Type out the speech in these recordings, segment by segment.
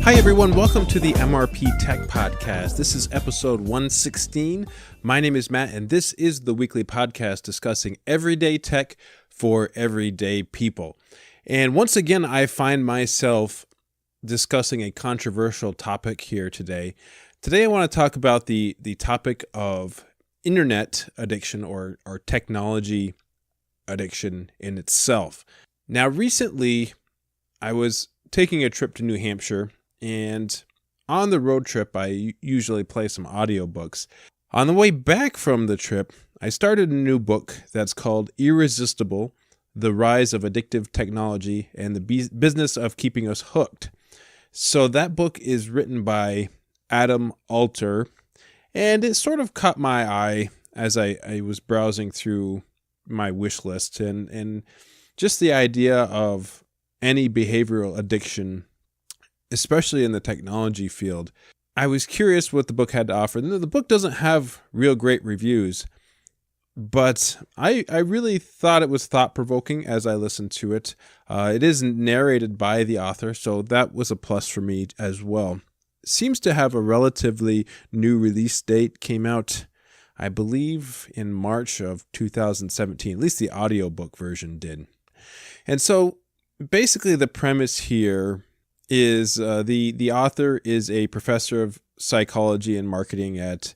Hi everyone, welcome to the MrpTech Podcast. This is episode 116. My name is Matt, and this is the weekly podcast discussing everyday tech for everyday people. And once again, I find myself discussing a controversial topic here today. Today I want to talk about the topic of internet addiction or technology addiction in itself. Now, recently, I was taking a trip to New Hampshire, and on the road trip, I usually play some audiobooks. On the way back from the trip, I started a new book that's called Irresistible, The Rise of Addictive Technology and the Business of Keeping Us Hooked. So that book is written by Adam Alter, and it sort of caught my eye as I was browsing through my wish list, and just the idea of any behavioral addiction, especially in the technology field. I was curious what the book had to offer. The book doesn't have real great reviews, but I really thought it was thought-provoking as I listened to it. It is narrated by the author, so that was a plus for me as well. It seems to have a relatively new release date. Came out, I believe, in March of 2017. At least the audiobook version did. And so basically the premise here is the author is a professor of psychology and marketing at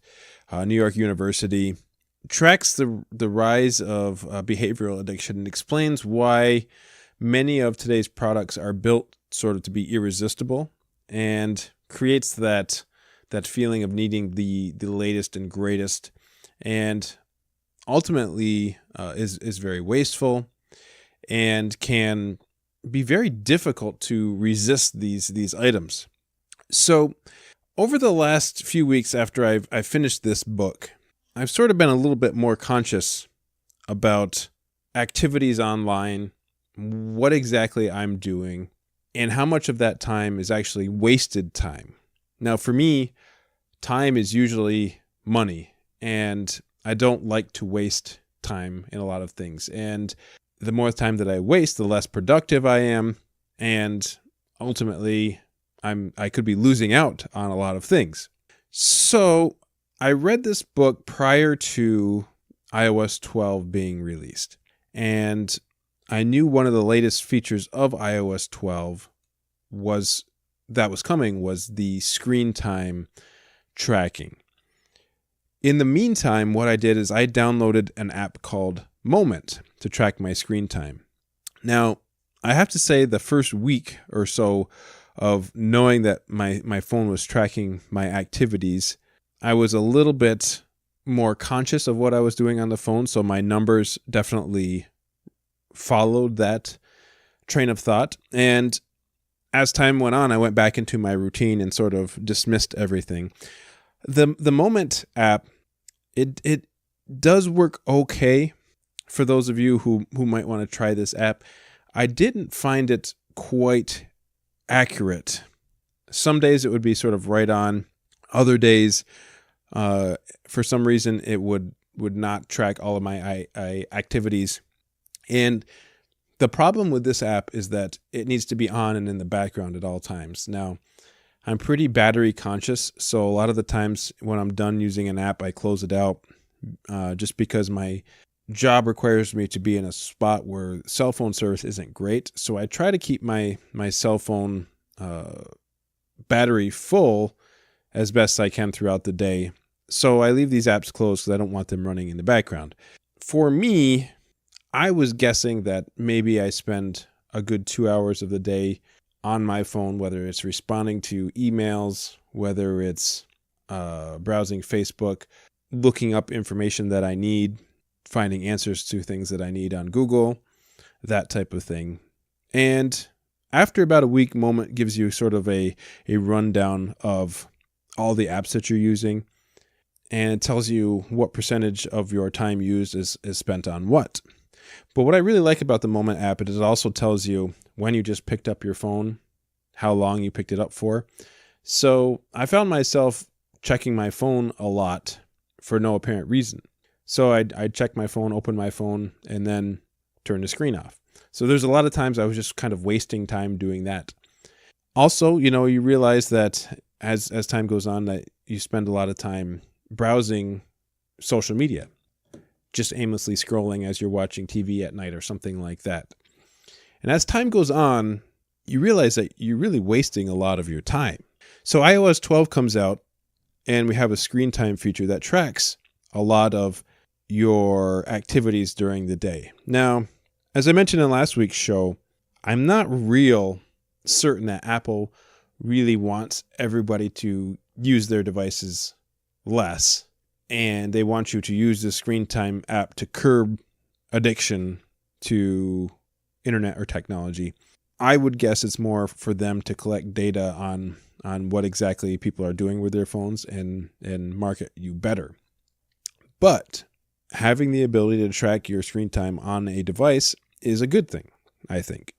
New York University, tracks the rise of behavioral addiction and explains why many of today's products are built sort of to be irresistible, and creates that feeling of needing the latest and greatest, and ultimately is very wasteful and can be very difficult to resist these items. So over the last few weeks after I've finished this book, I've sort of been a little bit more conscious about activities online, what exactly I'm doing, and how much of that time is actually wasted time. Now, for me, time is usually money, and I don't like to waste time in a lot of things. And the more time that I waste, the less productive I am, and ultimately I could be losing out on a lot of things. So I read this book prior to iOS 12 being released, and I knew one of the latest features of iOS 12 was the screen time tracking. In the meantime, what I did is I downloaded an app called Moment to track my screen time. Now, I have to say the first week or so of knowing that my phone was tracking my activities, I was a little bit more conscious of what I was doing on the phone, so my numbers definitely followed that train of thought. And as time went on, I went back into my routine and sort of dismissed everything. The Moment app, it does work okay. For those of you who might want to try this app, I didn't find it quite accurate. Some days it would be sort of right on. Other days, for some reason, it would not track all of my activities. And the problem with this app is that it needs to be on and in the background at all times. Now, I'm pretty battery conscious, so a lot of the times when I'm done using an app, I close it out just because my job requires me to be in a spot where cell phone service isn't great. So I try to keep my cell phone battery full as best I can throughout the day. So I leave these apps closed because I don't want them running in the background. For me, I was guessing that maybe I spend a good 2 hours of the day on my phone, whether it's responding to emails, whether it's browsing Facebook, looking up information that I need, finding answers to things that I need on Google, that type of thing. And after about a week, Moment gives you sort of a rundown of all the apps that you're using, and it tells you what percentage of your time used is spent on what. But what I really like about the Moment app is it also tells you when you just picked up your phone, how long you picked it up for. So I found myself checking my phone a lot for no apparent reason. So I'd check my phone, open my phone, and then turn the screen off. So there's a lot of times I was just kind of wasting time doing that. Also, you realize that as time goes on, that you spend a lot of time browsing social media, just aimlessly scrolling as you're watching TV at night or something like that. And as time goes on, you realize that you're really wasting a lot of your time. So iOS 12 comes out, and we have a screen time feature that tracks a lot of your activities during the day. Now, as I mentioned in last week's show, I'm not real certain that Apple really wants everybody to use their devices less, and they want you to use the screen time app to curb addiction to internet or technology. I would guess it's more for them to collect data on what exactly people are doing with their phones and market you better. But having the ability to track your screen time on a device is a good thing, I think.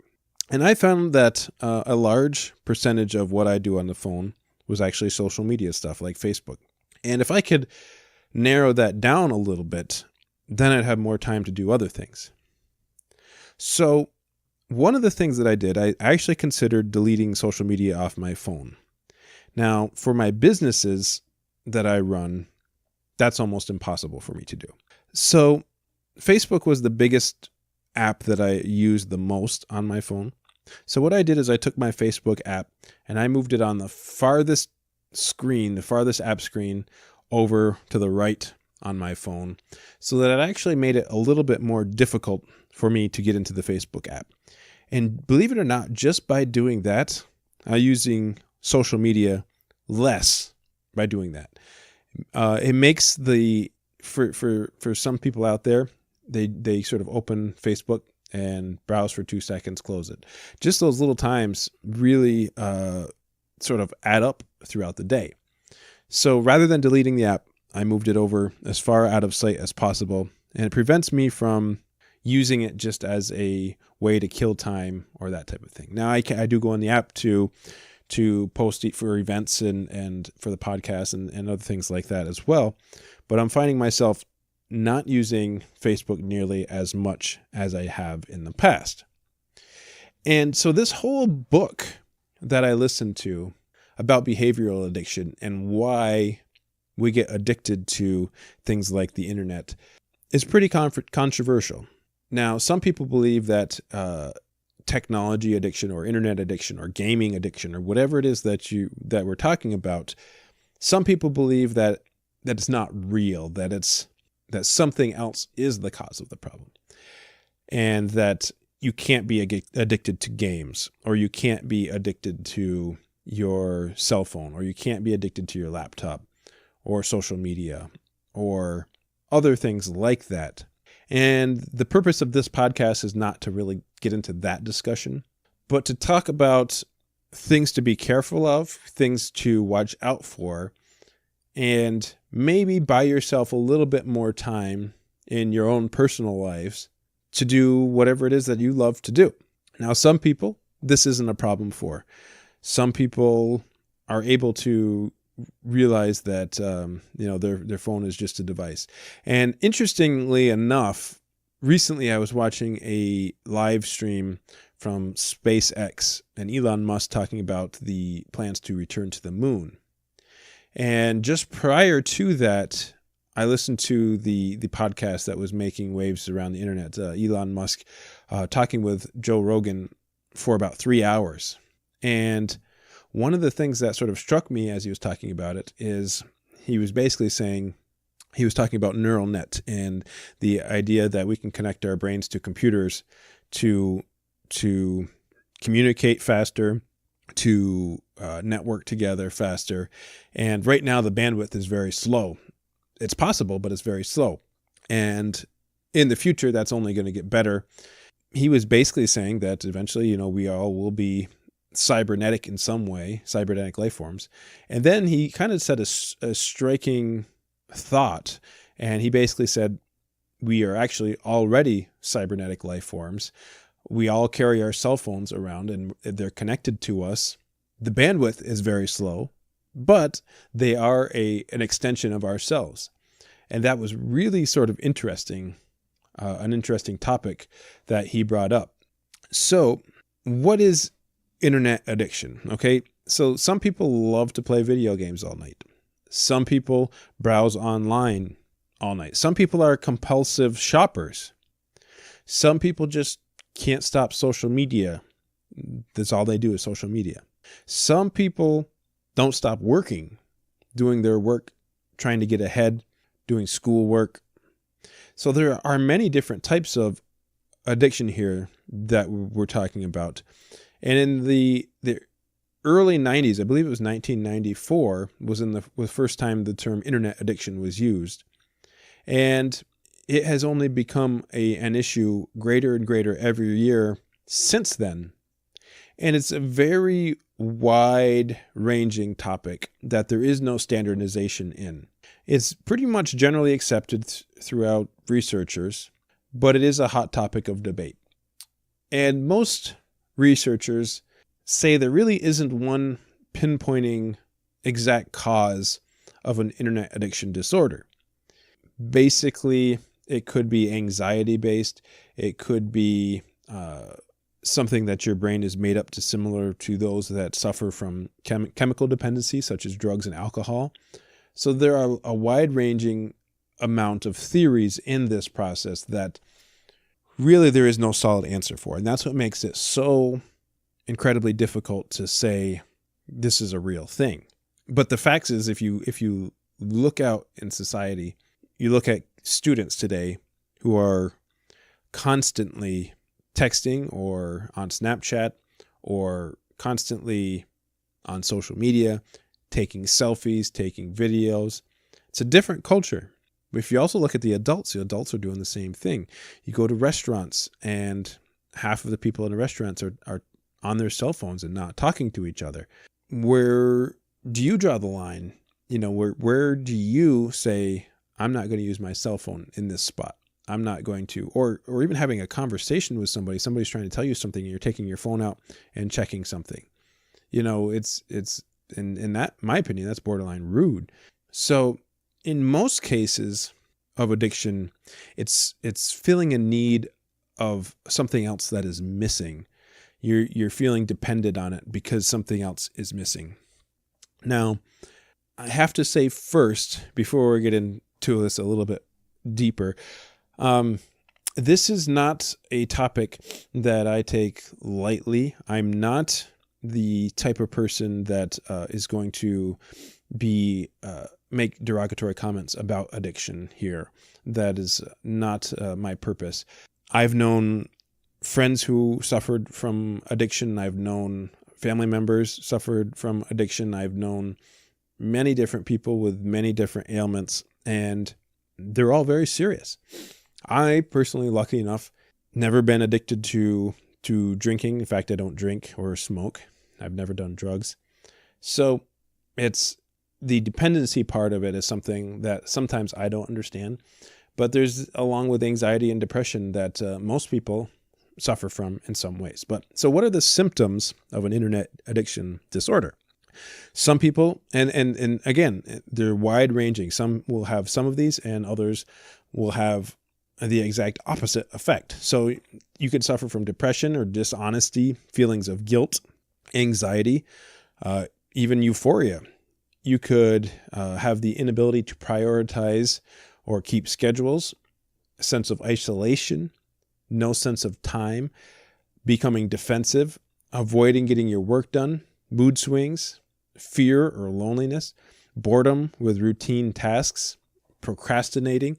And I found that a large percentage of what I do on the phone was actually social media stuff like Facebook. And if I could narrow that down a little bit, then I'd have more time to do other things. So one of the things that I did, I actually considered deleting social media off my phone. Now, for my businesses that I run, that's almost impossible for me to do. So Facebook was the biggest app that I used the most on my phone. So what I did is I took my Facebook app and I moved it on the farthest screen, the farthest app screen over to the right on my phone, so that it actually made it a little bit more difficult for me to get into the Facebook app. And believe it or not, just by doing that, I'm using social media less by doing that. It makes for some people out there, they sort of open Facebook and browse for 2 seconds, close it. Just those little times really sort of add up throughout the day. So rather than deleting the app, I moved it over as far out of sight as possible, and it prevents me from using it just as a way to kill time or that type of thing. Now I do go in the app to post for events and for the podcast and other things like that as well, but I'm finding myself not using Facebook nearly as much as I have in the past. And so this whole book that I listened to about behavioral addiction and why we get addicted to things like the internet is pretty controversial. Now, some people believe that technology addiction or internet addiction or gaming addiction or whatever it is that we're talking about, some people believe that it's not real, that something else is the cause of the problem, and that you can't be addicted to games, or you can't be addicted to your cell phone, or you can't be addicted to your laptop or social media or other things like that. And the purpose of this podcast is not to really get into that discussion, but to talk about things to be careful of, things to watch out for, and maybe buy yourself a little bit more time in your own personal lives to do whatever it is that you love to do. Now, some people, this isn't a problem for. Some people are able to realize that their phone is just a device. And interestingly enough, recently I was watching a live stream from SpaceX and Elon Musk talking about the plans to return to the moon. And just prior to that, I listened to the podcast that was making waves around the internet, Elon Musk talking with Joe Rogan for about 3 hours. And one of the things that sort of struck me as he was talking about it is he was basically saying, he was talking about neural net and the idea that we can connect our brains to computers to communicate faster, to network together faster. And right now the bandwidth is very slow. It's possible, but it's very slow. And in the future, that's only going to get better. He was basically saying that eventually, we all will be cybernetic in some way, cybernetic life forms. And then he kind of said a striking thought. And he basically said, we are actually already cybernetic life forms. We all carry our cell phones around and they're connected to us. The bandwidth is very slow, but they are an extension of ourselves. And that was really sort of interesting, an interesting topic that he brought up. So what is internet addiction. Okay. So some people love to play video games all night. Some people browse online all night. Some people are compulsive shoppers. Some people just can't stop social media. That's all they do is social media. Some people don't stop working, doing their work, trying to get ahead, doing schoolwork. So there are many different types of addiction here that we're talking about. And in the early 90s, I believe it was 1994, was the first time the term internet addiction was used. And it has only become an issue greater and greater every year since then. And it's a very wide-ranging topic that there is no standardization in. It's pretty much generally accepted throughout researchers, but it is a hot topic of debate. And most researchers say there really isn't one pinpointing exact cause of an internet addiction disorder. Basically, it could be anxiety-based. It could be something that your brain is made up to, similar to those that suffer from chemical dependency, such as drugs and alcohol. So there are a wide-ranging amount of theories in this process that really there is no solid answer for. And that's what makes it so incredibly difficult to say this is a real thing. But the fact is, if you look out in society, you look at students today who are constantly texting or on Snapchat or constantly on social media, taking selfies, taking videos. It's a different culture. If you also look at the adults are doing the same thing. You go to restaurants and half of the people in the restaurants are on their cell phones and not talking to each other. Where do you draw the line? Where do you say, I'm not going to use my cell phone in this spot? I'm not going to, or even having a conversation with somebody's trying to tell you something and you're taking your phone out and checking something. It's in that, my opinion, that's borderline rude. So in most cases of addiction, it's feeling a need of something else that is missing. You're feeling dependent on it because something else is missing. Now, I have to say first, before we get into this a little bit deeper, this is not a topic that I take lightly. I'm not the type of person that is going to be make derogatory comments about addiction here. That is not my purpose. I've known friends who suffered from addiction. I've known family members suffered from addiction. I've known many different people with many different ailments, and they're all very serious. I personally, lucky enough, never been addicted to drinking. In fact, I don't drink or smoke. I've never done drugs. So it's the dependency part of it is something that sometimes I don't understand. But there's, along with anxiety and depression, that most people suffer from in some ways. But so what are the symptoms of an internet addiction disorder? Some people, and again, they're wide ranging. Some will have some of these and others will have the exact opposite effect. So you could suffer from depression or dishonesty, feelings of guilt, anxiety, even euphoria. You could have the inability to prioritize or keep schedules, a sense of isolation, no sense of time, becoming defensive, avoiding getting your work done, mood swings, fear or loneliness, boredom with routine tasks, procrastinating.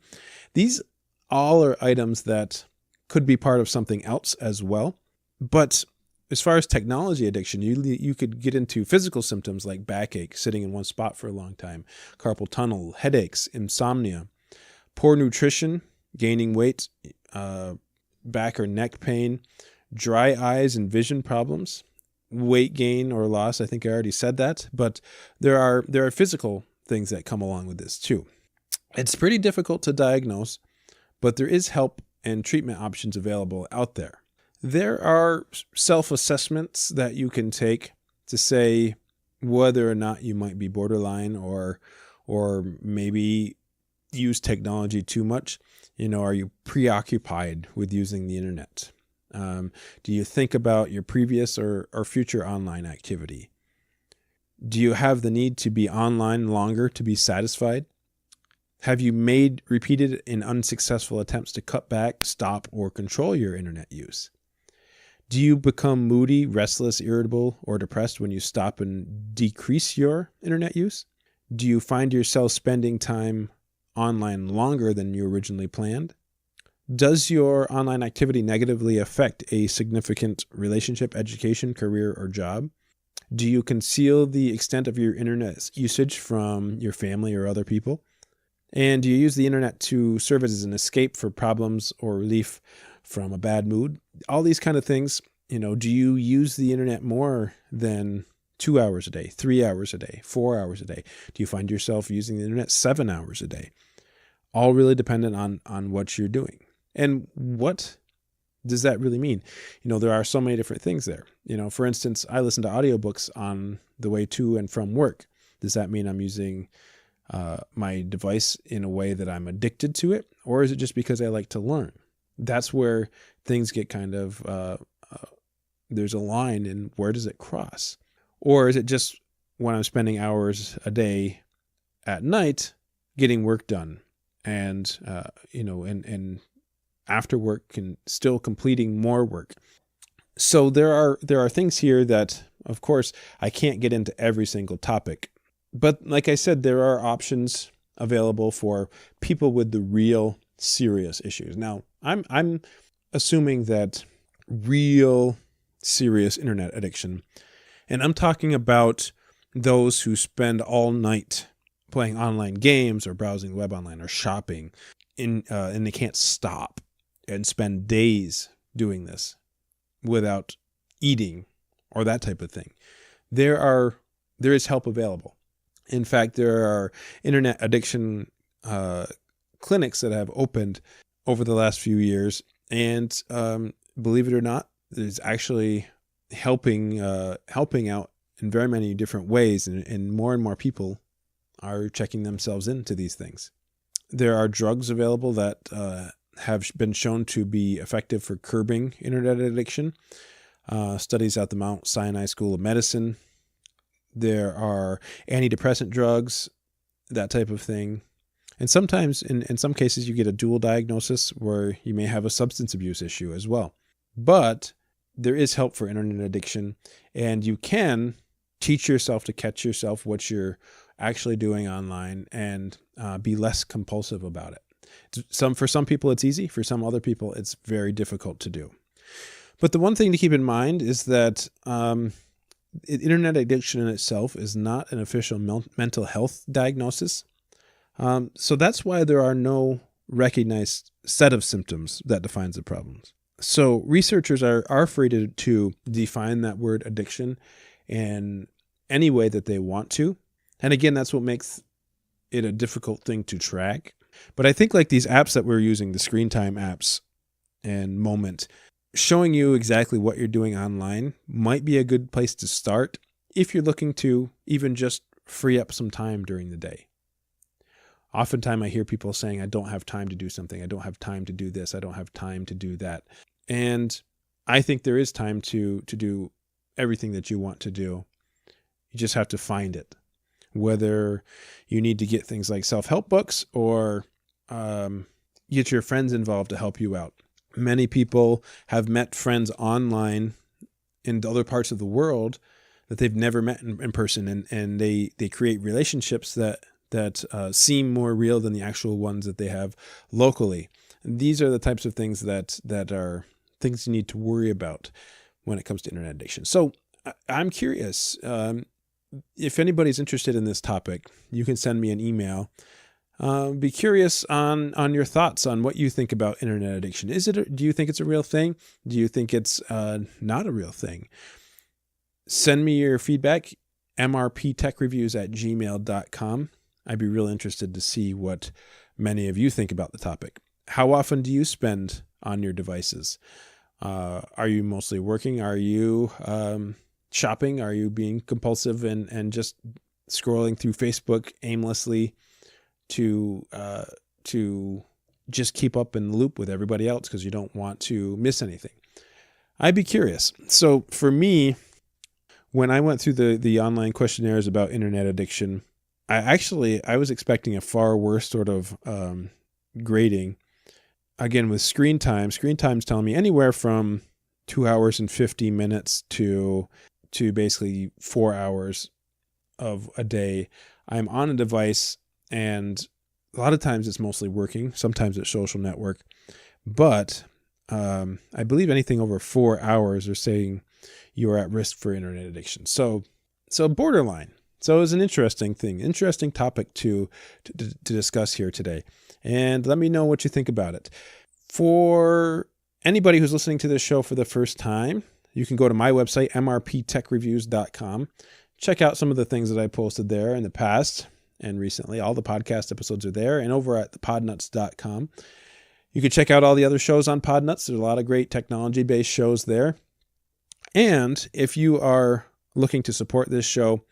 These all are items that could be part of something else as well. But as far as technology addiction, you could get into physical symptoms like backache, sitting in one spot for a long time, carpal tunnel, headaches, insomnia, poor nutrition, gaining weight, back or neck pain, dry eyes and vision problems, weight gain or loss. I think I already said that, but there are physical things that come along with this too. It's pretty difficult to diagnose, but there is help and treatment options available out there. There are self-assessments that you can take to say whether or not you might be borderline or maybe use technology too much. Are you preoccupied with using the internet? Do you think about your previous or future online activity? Do you have the need to be online longer to be satisfied? Have you made repeated and unsuccessful attempts to cut back, stop, or control your internet use? Do you become moody, restless, irritable, or depressed when you stop and decrease your internet use? Do you find yourself spending time online longer than you originally planned? Does your online activity negatively affect a significant relationship, education, career, or job? Do you conceal the extent of your internet usage from your family or other people? And do you use the internet to serve as an escape for problems or relief from a bad mood? All these kind of things, do you use the internet more than 2 hours a day, 3 hours a day, 4 hours a day? Do you find yourself using the internet 7 hours a day? All really dependent on what you're doing. And what does that really mean? There are so many different things there. For instance, I listen to audiobooks on the way to and from work. Does that mean I'm using my device in a way that I'm addicted to it? Or is it just because I like to learn? That's where things get kind of, there's a line, and where does it cross? Or is it just when I'm spending hours a day at night getting work done and, and after work and still completing more work? So there are things here that, of course, I can't get into every single topic. But like I said, there are options available for people with the real serious issues. Now, I'm assuming that real serious internet addiction, and I'm talking about those who spend all night playing online games or browsing the web online or shopping, and they can't stop and spend days doing this without eating or that type of thing. There is help available. In fact, there are internet addiction clinics that have opened over the last few years, and believe it or not, there's actually helping out in very many different ways, and more people are checking themselves into these things. There are drugs available that have been shown to be effective for curbing internet addiction. Studies at the Mount Sinai School of Medicine. There are antidepressant drugs, that type of thing. And sometimes, in some cases, you get a dual diagnosis where you may have a substance abuse issue as well. But there is help for internet addiction, and you can teach yourself to catch yourself what you're actually doing online and be less compulsive about it. For some people, it's easy. For some other people, it's very difficult to do. But the one thing to keep in mind is that internet addiction in itself is not an official mental health diagnosis. So that's why there are no recognized set of symptoms that defines the problems. So researchers are free to define that word addiction in any way that they want to. And again, that's what makes it a difficult thing to track. But I think like these apps that we're using, the screen time apps and Moment, showing you exactly what you're doing online might be a good place to start if you're looking to even just free up some time during the day. Oftentimes I hear people saying, I don't have time to do something. I don't have time to do this. I don't have time to do that. And I think there is time to do everything that you want to do. You just have to find it. Whether you need to get things like self-help books or get your friends involved to help you out. Many people have met friends online in other parts of the world that they've never met in person, and they create relationships that seem more real than the actual ones that they have locally. And these are the types of things that are things you need to worry about when it comes to internet addiction. So I'm curious, if anybody's interested in this topic, you can send me an email. Be curious on your thoughts on what you think about internet addiction. Do you think it's a real thing? Do you think it's not a real thing? Send me your feedback, mrptechreviews@gmail.com. I'd be real interested to see what many of you think about the topic. How often do you spend on your devices? Are you mostly working? Are you shopping? Are you being compulsive and just scrolling through Facebook aimlessly to just keep up in the loop with everybody else because you don't want to miss anything? I'd be curious. So for me, when I went through the online questionnaires about internet addiction, I was expecting a far worse sort of grading. Again, with screen time's telling me anywhere from 2 hours and 50 minutes to basically 4 hours of a day. I'm on a device, and a lot of times it's mostly working. Sometimes it's social network, but I believe anything over 4 hours are saying you are at risk for internet addiction. So borderline. So it's an interesting topic to discuss here today. And let me know what you think about it. For anybody who's listening to this show for the first time, you can go to my website, mrptechreviews.com. Check out some of the things that I posted there in the past and recently. All the podcast episodes are there, and over at thepodnuts.com. You can check out all the other shows on Podnuts. There's a lot of great technology-based shows there. And if you are looking to support this show,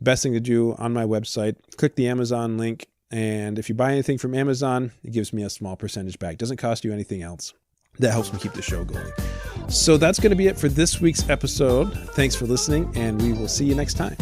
best thing to do on my website, click the Amazon link. And if you buy anything from Amazon, it gives me a small percentage back. It doesn't cost you anything else. That helps me keep the show going. So that's going to be it for this week's episode. Thanks for listening, and we will see you next time.